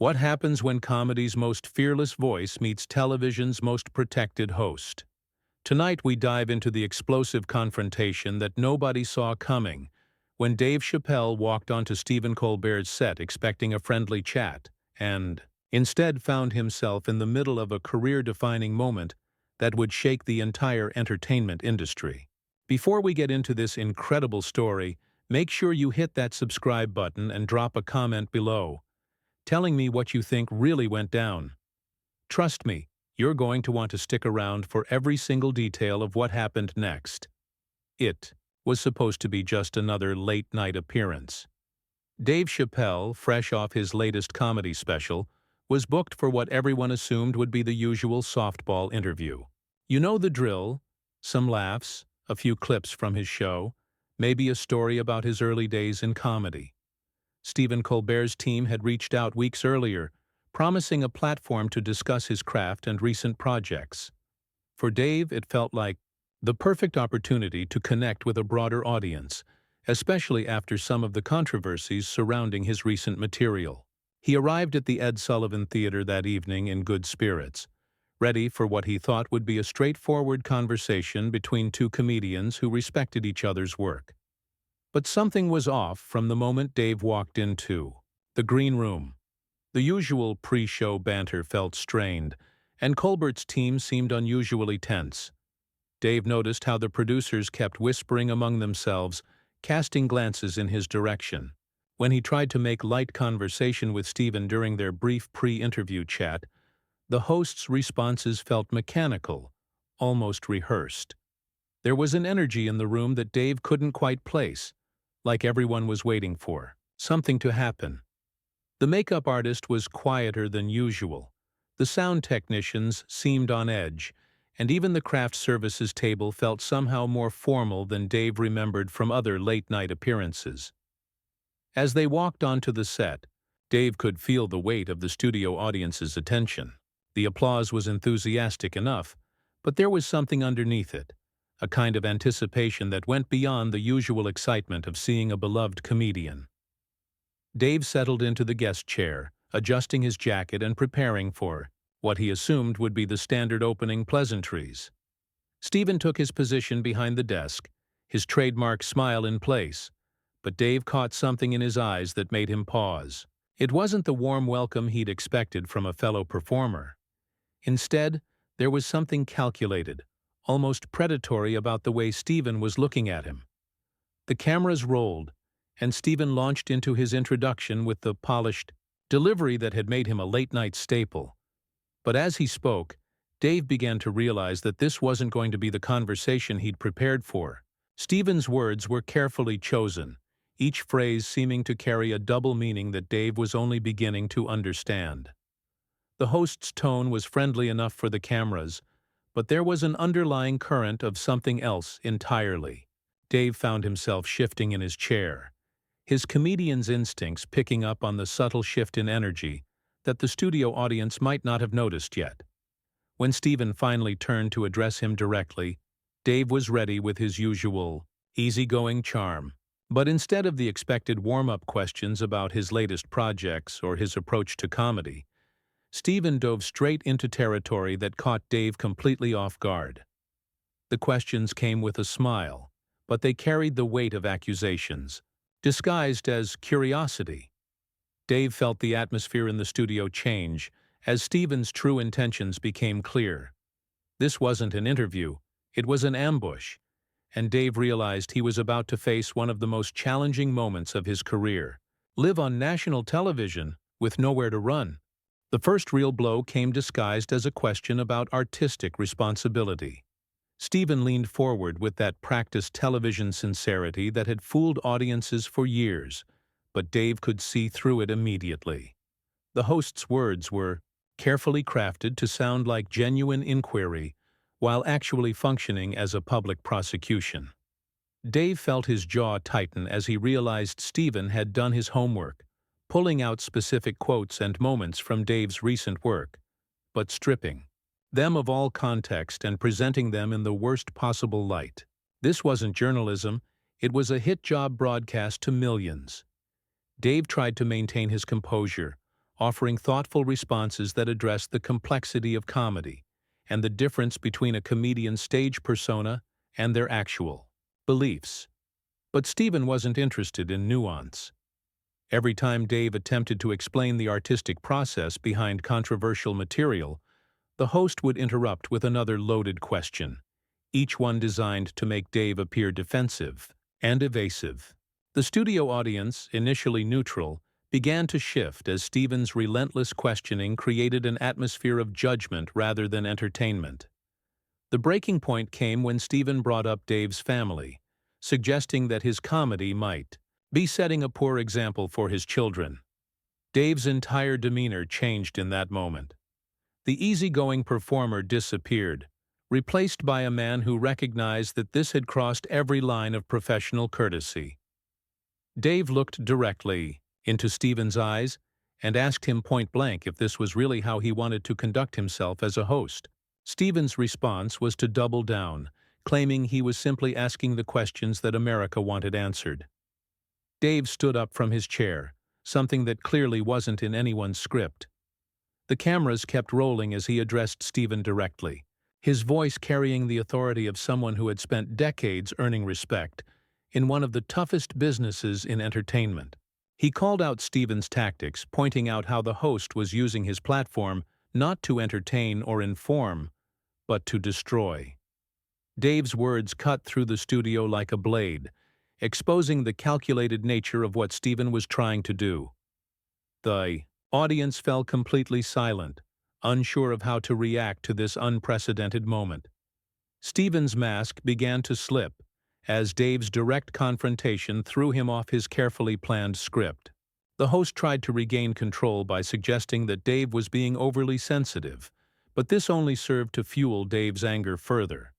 What happens when comedy's most fearless voice meets television's most protected host? Tonight we dive into the explosive confrontation that nobody saw coming when Dave Chappelle walked onto Stephen Colbert's set expecting a friendly chat and instead found himself in the middle of a career-defining moment that would shake the entire entertainment industry. Before we get into this incredible story, make sure you hit that subscribe button and drop a comment below, telling me what you think really went down. Trust me, you're going to want to stick around for every single detail of what happened next. It was supposed to be just another late-night appearance. Dave Chappelle, fresh off his latest comedy special, was booked for what everyone assumed would be the usual softball interview. You know the drill: some laughs, a few clips from his show, maybe a story about his early days in comedy. Stephen Colbert's team had reached out weeks earlier, promising a platform to discuss his craft and recent projects. For Dave, it felt like the perfect opportunity to connect with a broader audience, especially after some of the controversies surrounding his recent material. He arrived at the Ed Sullivan Theater that evening in good spirits, ready for what he thought would be a straightforward conversation between two comedians who respected each other's work. But something was off from the moment Dave walked into the green room. The usual pre-show banter felt strained, and Colbert's team seemed unusually tense. Dave noticed how the producers kept whispering among themselves, casting glances in his direction. When he tried to make light conversation with Stephen during their brief pre-interview chat, the host's responses felt mechanical, almost rehearsed. There was an energy in the room that Dave couldn't quite place, like everyone was waiting for something to happen. The makeup artist was quieter than usual. The sound technicians seemed on edge, and even the craft services table felt somehow more formal than Dave remembered from other late-night appearances. As they walked onto the set, Dave could feel the weight of the studio audience's attention. The applause was enthusiastic enough, but there was something underneath it, a kind of anticipation that went beyond the usual excitement of seeing a beloved comedian. Dave settled into the guest chair, adjusting his jacket and preparing for what he assumed would be the standard opening pleasantries. Stephen took his position behind the desk, his trademark smile in place, but Dave caught something in his eyes that made him pause. It wasn't the warm welcome he'd expected from a fellow performer. Instead, there was something calculated, almost predatory about the way Stephen was looking at him. The cameras rolled, and Stephen launched into his introduction with the polished delivery that had made him a late-night staple. But as he spoke, Dave began to realize that this wasn't going to be the conversation he'd prepared for. Stephen's words were carefully chosen, each phrase seeming to carry a double meaning that Dave was only beginning to understand. The host's tone was friendly enough for the cameras, but there was an underlying current of something else entirely. Dave found himself shifting in his chair, his comedian's instincts picking up on the subtle shift in energy that the studio audience might not have noticed yet. When Stephen finally turned to address him directly, Dave was ready with his usual easygoing charm. But instead of the expected warm-up questions about his latest projects or his approach to comedy, Stephen dove straight into territory that caught Dave completely off guard. The questions came with a smile, but they carried the weight of accusations, disguised as curiosity. Dave felt the atmosphere in the studio change as Stephen's true intentions became clear. This wasn't an interview, it was an ambush, and Dave realized he was about to face one of the most challenging moments of his career: live on national television with nowhere to run. The first real blow came disguised as a question about artistic responsibility. Stephen leaned forward with that practiced television sincerity that had fooled audiences for years, but Dave could see through it immediately. The host's words were carefully crafted to sound like genuine inquiry, while actually functioning as a public prosecution. Dave felt his jaw tighten as he realized Stephen had done his homework, pulling out specific quotes and moments from Dave's recent work, but stripping them of all context and presenting them in the worst possible light. This wasn't journalism, it was a hit job broadcast to millions. Dave tried to maintain his composure, offering thoughtful responses that address the complexity of comedy and the difference between a comedian's stage persona and their actual beliefs. But Stepen wasn't interested in nuance. Every time Dave attempted to explain the artistic process behind controversial material, the host would interrupt with another loaded question, each one designed to make Dave appear defensive and evasive. The studio audience, initially neutral, began to shift as Stepen's relentless questioning created an atmosphere of judgment rather than entertainment. The breaking point came when Stepen brought up Dave's family, suggesting that his comedy might be setting a poor example for his children. Dave's entire demeanor changed in that moment. The easygoing performer disappeared, replaced by a man who recognized that this had crossed every line of professional courtesy. Dave looked directly into Stepen's eyes and asked him point-blank if this was really how he wanted to conduct himself as a host. Stepen's response was to double down, claiming he was simply asking the questions that America wanted answered. Dave stood up from his chair, something that clearly wasn't in anyone's script. The cameras kept rolling as he addressed Stepen directly, his voice carrying the authority of someone who had spent decades earning respect in one of the toughest businesses in entertainment. He called out Stepen's tactics, pointing out how the host was using his platform not to entertain or inform, but to destroy. Dave's words cut through the studio like a blade, exposing the calculated nature of what Stepen was trying to do. The audience fell completely silent, unsure of how to react to this unprecedented moment. Stepen's mask began to slip as Dave's direct confrontation threw him off his carefully planned script. The host tried to regain control by suggesting that Dave was being overly sensitive, but this only served to fuel Dave's anger further.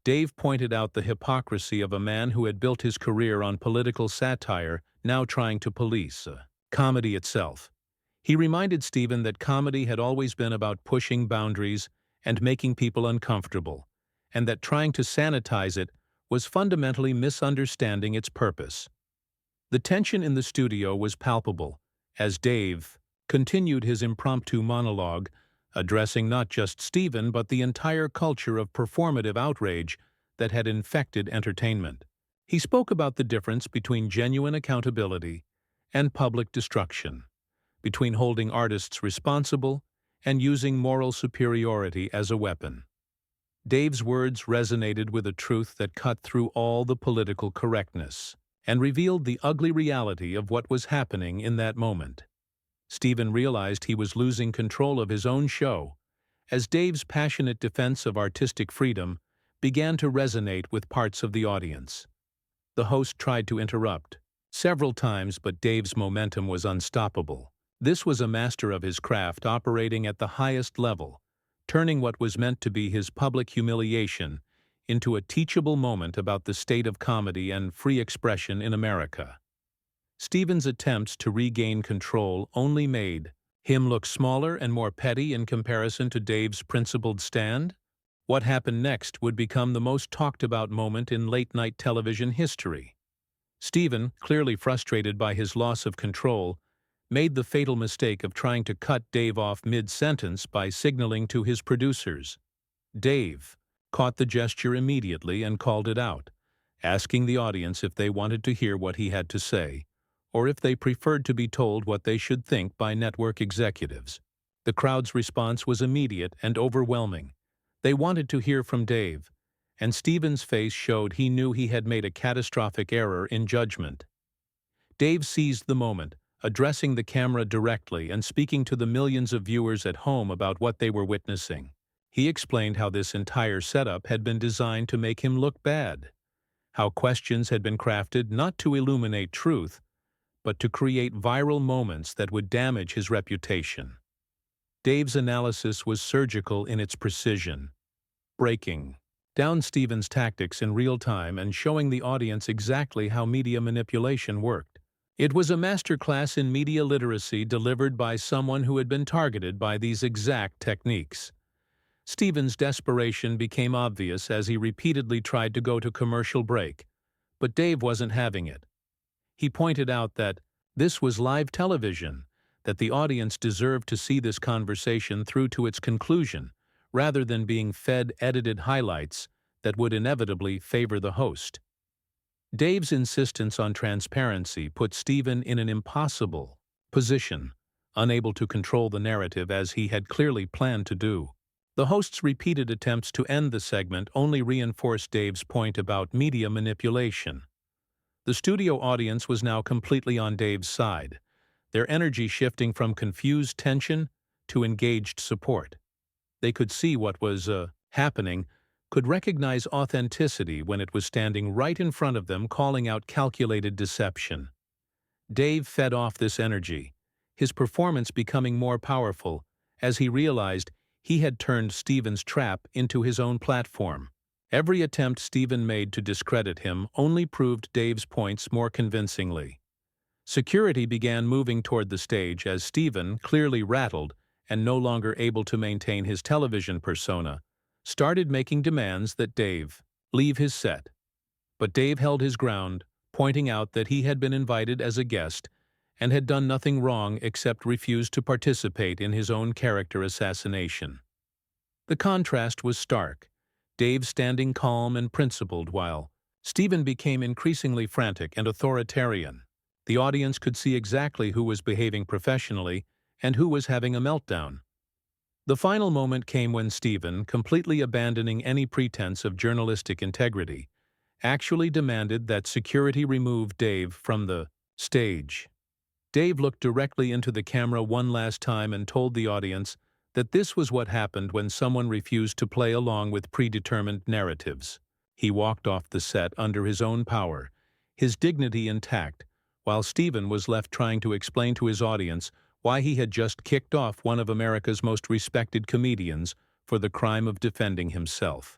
Dave pointed out the hypocrisy of a man who had built his career on political satire now trying to police comedy itself. He reminded Stepen that comedy had always been about pushing boundaries and making people uncomfortable, and that trying to sanitize it was fundamentally misunderstanding its purpose. The tension in the studio was palpable as Dave continued his impromptu monologue, addressing not just Stepen but the entire culture of performative outrage that had infected entertainment. He spoke about the difference between genuine accountability and public destruction, between holding artists responsible and using moral superiority as a weapon. Dave's words resonated with a truth that cut through all the political correctness and revealed the ugly reality of what was happening in that moment. Stepen realized he was losing control of his own show as Dave's passionate defense of artistic freedom began to resonate with parts of the audience. The host tried to interrupt several times, but Dave's momentum was unstoppable. This was a master of his craft operating at the highest level, turning what was meant to be his public humiliation into a teachable moment about the state of comedy and free expression in America. Stepen's attempts to regain control only made him look smaller and more petty in comparison to Dave's principled stand. What happened next would become the most talked-about moment in late-night television history. Stepen, clearly frustrated by his loss of control, made the fatal mistake of trying to cut Dave off mid-sentence by signaling to his producers. Dave caught the gesture immediately and called it out, asking the audience if they wanted to hear what he had to say, or if they preferred to be told what they should think by network executives. The crowd's response was immediate and overwhelming. They wanted to hear from Dave, and Stepen's face showed he knew he had made a catastrophic error in judgment. Dave seized the moment, addressing the camera directly and speaking to the millions of viewers at home about what they were witnessing. He explained how this entire setup had been designed to make him look bad, how questions had been crafted not to illuminate truth, but to create viral moments that would damage his reputation. Dave's analysis was surgical in its precision, breaking down Stepen's tactics in real time and showing the audience exactly how media manipulation worked. It was a masterclass in media literacy delivered by someone who had been targeted by these exact techniques. Stepen's desperation became obvious as he repeatedly tried to go to commercial break, but Dave wasn't having it. He pointed out that this was live television, that the audience deserved to see this conversation through to its conclusion, rather than being fed edited highlights that would inevitably favor the host. Dave's insistence on transparency put Stepen in an impossible position, unable to control the narrative as he had clearly planned to do. The host's repeated attempts to end the segment only reinforced Dave's point about media manipulation. The studio audience was now completely on Dave's side, their energy shifting from confused tension to engaged support. They could see what was happening, could recognize authenticity when it was standing right in front of them, calling out calculated deception. Dave fed off this energy, his performance becoming more powerful as he realized he had turned Stepen's trap into his own platform. Every attempt Stepen made to discredit him only proved Dave's points more convincingly. Security began moving toward the stage as Stepen, clearly rattled and no longer able to maintain his television persona, started making demands that Dave leave his set. But Dave held his ground, pointing out that he had been invited as a guest and had done nothing wrong except refuse to participate in his own character assassination. The contrast was stark, Dave standing calm and principled while Stepen became increasingly frantic and authoritarian. The audience could see exactly who was behaving professionally and who was having a meltdown. The final moment came when Stepen, completely abandoning any pretense of journalistic integrity, actually demanded that security remove Dave from the stage. Dave looked directly into the camera one last time and told the audience that this was what happened when someone refused to play along with predetermined narratives. He walked off the set under his own power, his dignity intact, while Stepen was left trying to explain to his audience why he had just kicked off one of America's most respected comedians for the crime of defending himself.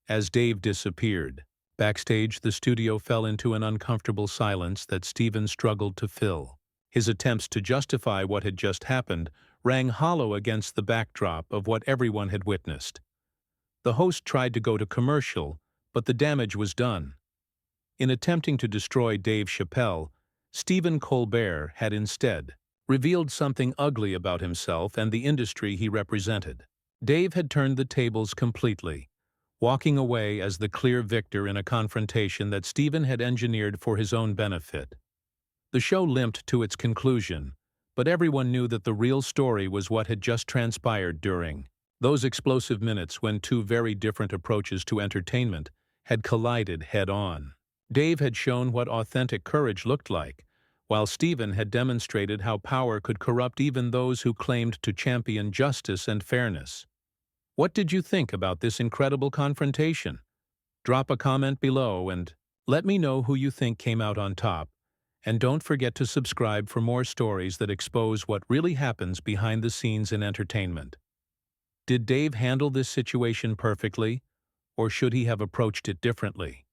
As Dave disappeared, backstage the studio fell into an uncomfortable silence that Stepen struggled to fill. His attempts to justify what had just happened rang hollow against the backdrop of what everyone had witnessed. The host tried to go to commercial, but the damage was done. In attempting to destroy Dave Chappelle, Stephen Colbert had instead revealed something ugly about himself and the industry he represented. Dave had turned the tables completely, walking away as the clear victor in a confrontation that Stepen had engineered for his own benefit. The show limped to its conclusion, but everyone knew that the real story was what had just transpired during those explosive minutes when two very different approaches to entertainment had collided head-on. Dave had shown what authentic courage looked like, while Stepen had demonstrated how power could corrupt even those who claimed to champion justice and fairness. What did you think about this incredible confrontation? Drop a comment below and let me know who you think came out on top. And don't forget to subscribe for more stories that expose what really happens behind the scenes in entertainment. Did Dave handle this situation perfectly, or should he have approached it differently?